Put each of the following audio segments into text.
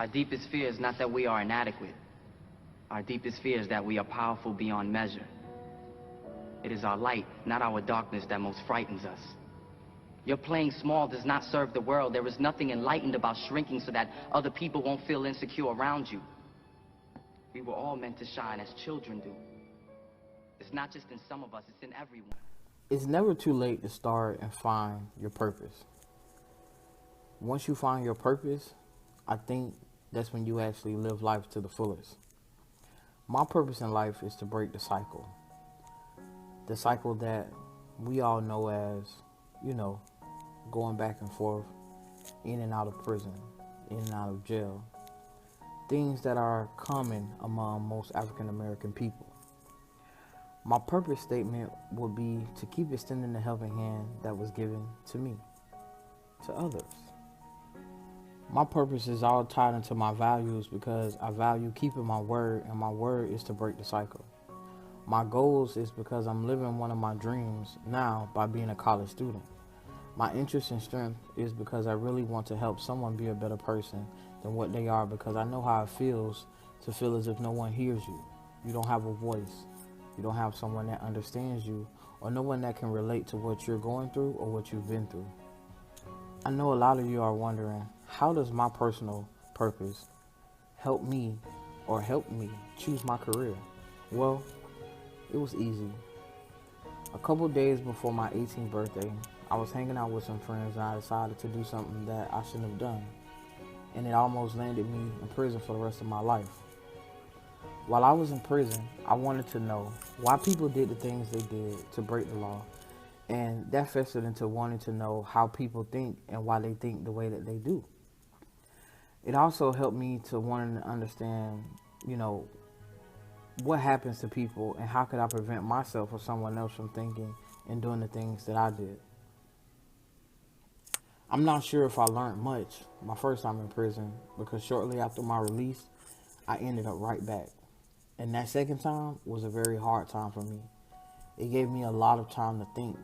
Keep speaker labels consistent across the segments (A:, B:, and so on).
A: Our deepest fear is not that we are inadequate. Our deepest fear is that we are powerful beyond measure. It is our light, not our darkness, that most frightens us. Your playing small does not serve the world. There is nothing enlightened about shrinking so that other people won't feel insecure around you. We were all meant to shine as children do. It's not just in some of us, it's in everyone.
B: It's never too late to start and find your purpose. Once you find your purpose, I think that's when you actually live life to the fullest. My purpose in life is to break the cycle. The cycle that we all know as, going back and forth, in and out of prison, in and out of jail. Things that are common among most African American people. My purpose statement would be to keep extending the helping hand that was given to me, to others. My purpose is all tied into my values because I value keeping my word, and my word is to break the cycle. My goals is because I'm living one of my dreams now by being a college student. My interest and strength is because I really want to help someone be a better person than what they are, because I know how it feels to feel as if no one hears you. You don't have a voice. You don't have someone that understands you, or no one that can relate to what you're going through or what you've been through. I know a lot of you are wondering, how does my personal purpose help me choose my career? Well, it was easy. A couple days before my 18th birthday, I was hanging out with some friends and I decided to do something that I shouldn't have done. And it almost landed me in prison for the rest of my life. While I was in prison, I wanted to know why people did the things they did to break the law. And that festered into wanting to know how people think and why they think the way that they do. It also helped me to wanting to understand, what happens to people and how could I prevent myself or someone else from thinking and doing the things that I did. I'm not sure if I learned much my first time in prison, because shortly after my release, I ended up right back. And that second time was a very hard time for me. It gave me a lot of time to think,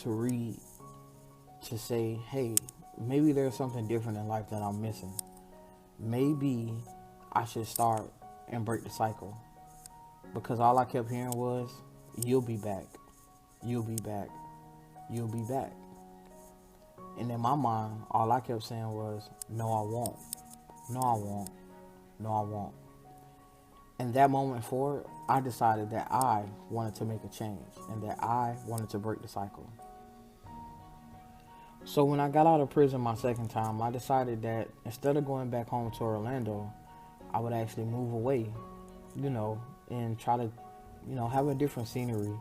B: to read, to say, hey, maybe there's something different in life that I'm missing. Maybe I should start and break the cycle. Because all I kept hearing was, you'll be back, you'll be back, you'll be back. And in my mind, all I kept saying was, no, I won't, no, I won't, no, I won't. And that moment forward, I decided that I wanted to make a change and that I wanted to break the cycle. So when I got out of prison my second time, I decided that instead of going back home to Orlando, I would actually move away, and try to, have a different scenery,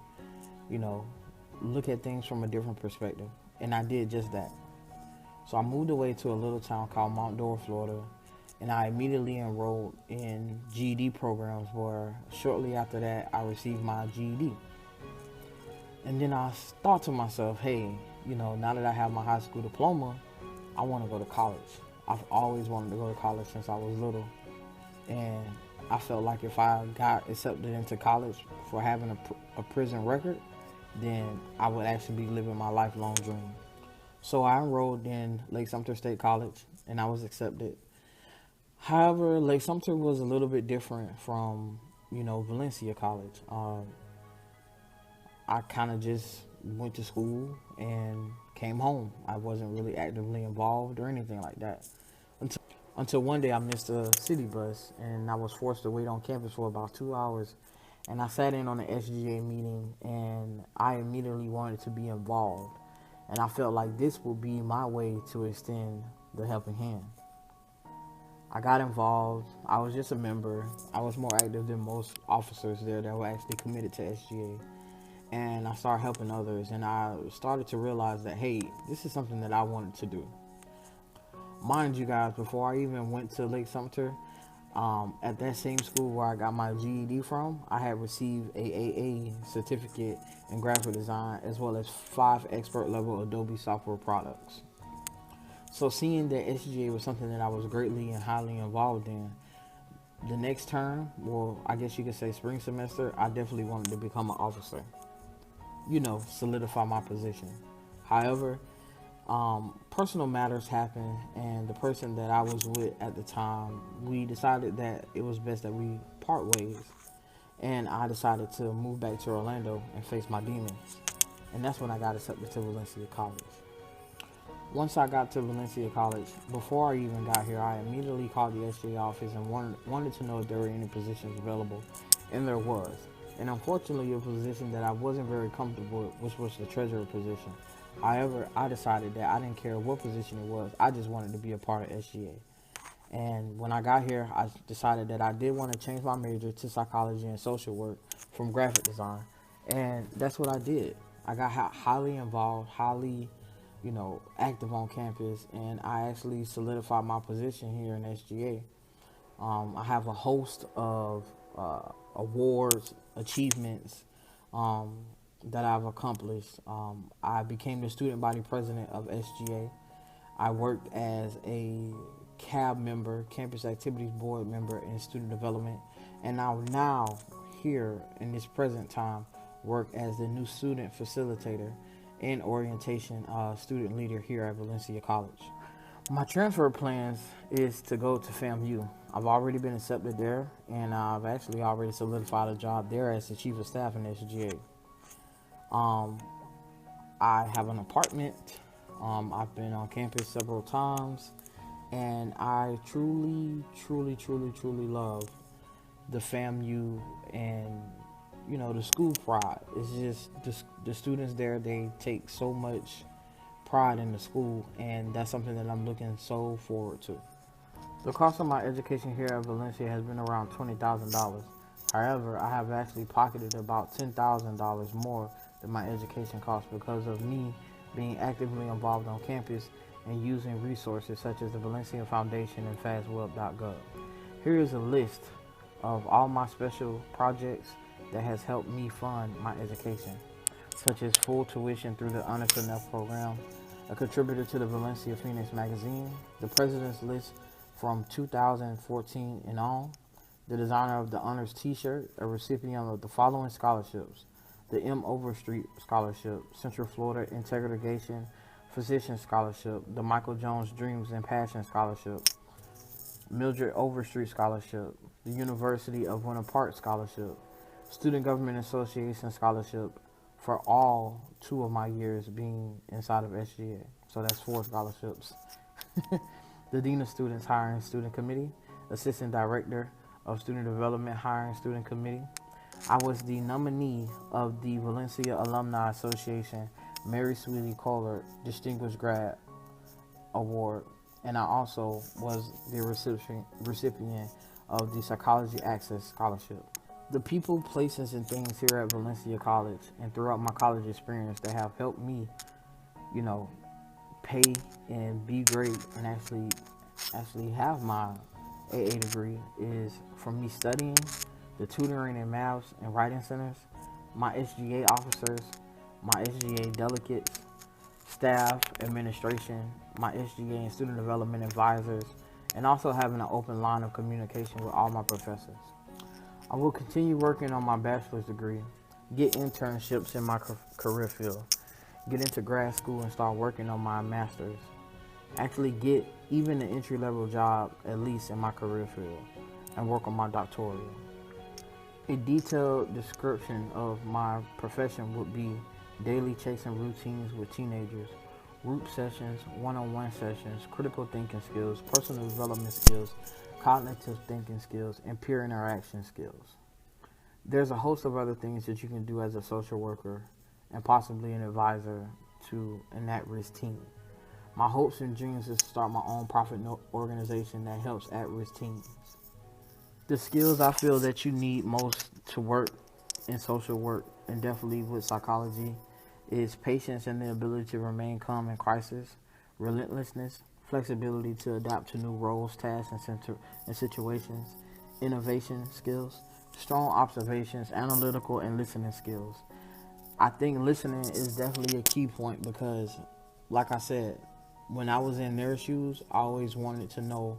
B: look at things from a different perspective. And I did just that. So I moved away to a little town called Mount Dora, Florida, and I immediately enrolled in GED programs where shortly after that, I received my GED. And then I thought to myself, hey, now that I have my high school diploma, I want to go to college. I've always wanted to go to college since I was little. And I felt like if I got accepted into college for having a prison record, then I would actually be living my lifelong dream. So I enrolled in Lake Sumter State College, and I was accepted. However, Lake Sumter was a little bit different from, Valencia College. I kind of just went to school and came home. I wasn't really actively involved or anything like that. Until one day I missed a city bus, and I was forced to wait on campus for about 2 hours. And I sat in on the SGA meeting, and I immediately wanted to be involved. And I felt like this would be my way to extend the helping hand. I got involved. I was just a member. I was more active than most officers there that were actually committed to SGA. And I started helping others, and I started to realize that, hey, this is something that I wanted to do. Mind you guys, before I even went to Lake Sumter, at that same school where I got my GED from, I had received a AA certificate in graphic design, as well as 5 expert level Adobe software products. So seeing that SGA was something that I was greatly and highly involved in, the next term, well, I guess you could say spring semester, I definitely wanted to become an officer. Solidify my position. However, personal matters happened, and the person that I was with at the time, we decided that it was best that we part ways. And I decided to move back to Orlando and face my demons. And that's when I got accepted to Valencia College. Once I got to Valencia College, before I even got here, I immediately called the SGA office and wanted to know if there were any positions available, and there was. And unfortunately, a position that I wasn't very comfortable with, which was the treasurer position. However, I decided that I didn't care what position it was. I just wanted to be a part of SGA. And when I got here, I decided that I did want to change my major to psychology and social work from graphic design. And that's what I did. I got highly involved, highly, active on campus, and I actually solidified my position here in SGA. I have a host of awards, achievements that I've accomplished. I became the student body president of SGA. I worked as a CAB member, Campus Activities Board member in student development, and now here in this present time work as the new student facilitator and orientation student leader here at Valencia College. My transfer plans is to go to FAMU. I've already been accepted there, and I've actually already solidified a job there as the chief of staff in SGA. I have an apartment. I've been on campus several times, and I truly love the FAMU and the school pride. It's just the students there, they take so much pride in the school, and that's something that I'm looking so forward to. The cost of my education here at Valencia has been around $20,000. However, I have actually pocketed about $10,000 more than my education cost because of me being actively involved on campus and using resources such as the Valencia Foundation and fastweb.gov. Here is a list of all my special projects that has helped me fund my education, such as full tuition through the Honors Enough program, a contributor to the Valencia Phoenix magazine, the President's List from 2014 and on, the designer of the Honors T-shirt, a recipient of the following scholarships: the M. Overstreet Scholarship, Central Florida Integration Physician Scholarship, the Michael Jones Dreams and Passion Scholarship, Mildred Overstreet Scholarship, the University of Winter Park Scholarship, Student Government Association Scholarship for all 2 of my years being inside of SGA. So that's 4 scholarships. The Dean of Students Hiring Student Committee, Assistant Director of Student Development Hiring Student Committee. I was the nominee of the Valencia Alumni Association Mary Sweetie Kohler Distinguished Grad Award, and I also was the recipient of the Psychology Access Scholarship. The people, places, and things here at Valencia College and throughout my college experience that have helped me, pay and be great and actually have my AA degree is from me studying, the tutoring in maths and writing centers, my SGA officers, my SGA delegates, staff, administration, my SGA and student development advisors, and also having an open line of communication with all my professors. I will continue working on my bachelor's degree, get internships in my career field, get into grad school and start working on my master's, actually get even an entry-level job at least in my career field, and work on my doctoral. A detailed description of my profession would be daily checks and routines with teenagers, group sessions, one-on-one sessions, critical thinking skills, personal development skills, cognitive thinking skills, and peer interaction skills. There's a host of other things that you can do as a social worker and possibly an advisor to an at-risk teen. My hopes and dreams is to start my own profit organization that helps at-risk teens. The skills I feel that you need most to work in social work, and definitely with psychology, is patience and the ability to remain calm in crisis, relentlessness, flexibility to adapt to new roles, tasks, and situations, innovation skills, strong observations, analytical and listening skills. I think listening is definitely a key point because, like I said, when I was in their shoes, I always wanted to know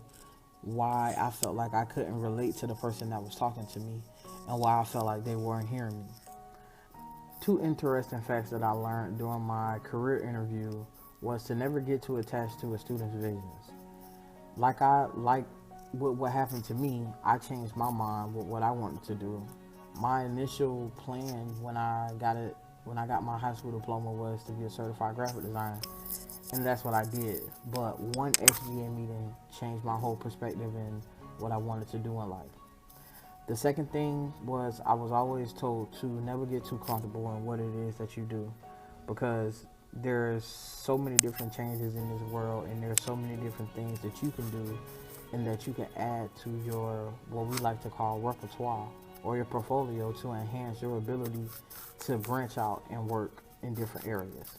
B: why I felt like I couldn't relate to the person that was talking to me and why I felt like they weren't hearing me. 2 interesting facts that I learned during my career interview was to never get too attached to a student's visions. What happened to me, I changed my mind with what I wanted to do. My initial plan when I got my high school diploma was to be a certified graphic designer, and that's what I did. But one SGA meeting changed my whole perspective in what I wanted to do in life. The second thing was I was always told to never get too comfortable in what it is that you do, because there's so many different changes in this world, and there's so many different things that you can do and that you can add to your, what we like to call, repertoire or your portfolio, to enhance your ability to branch out and work in different areas.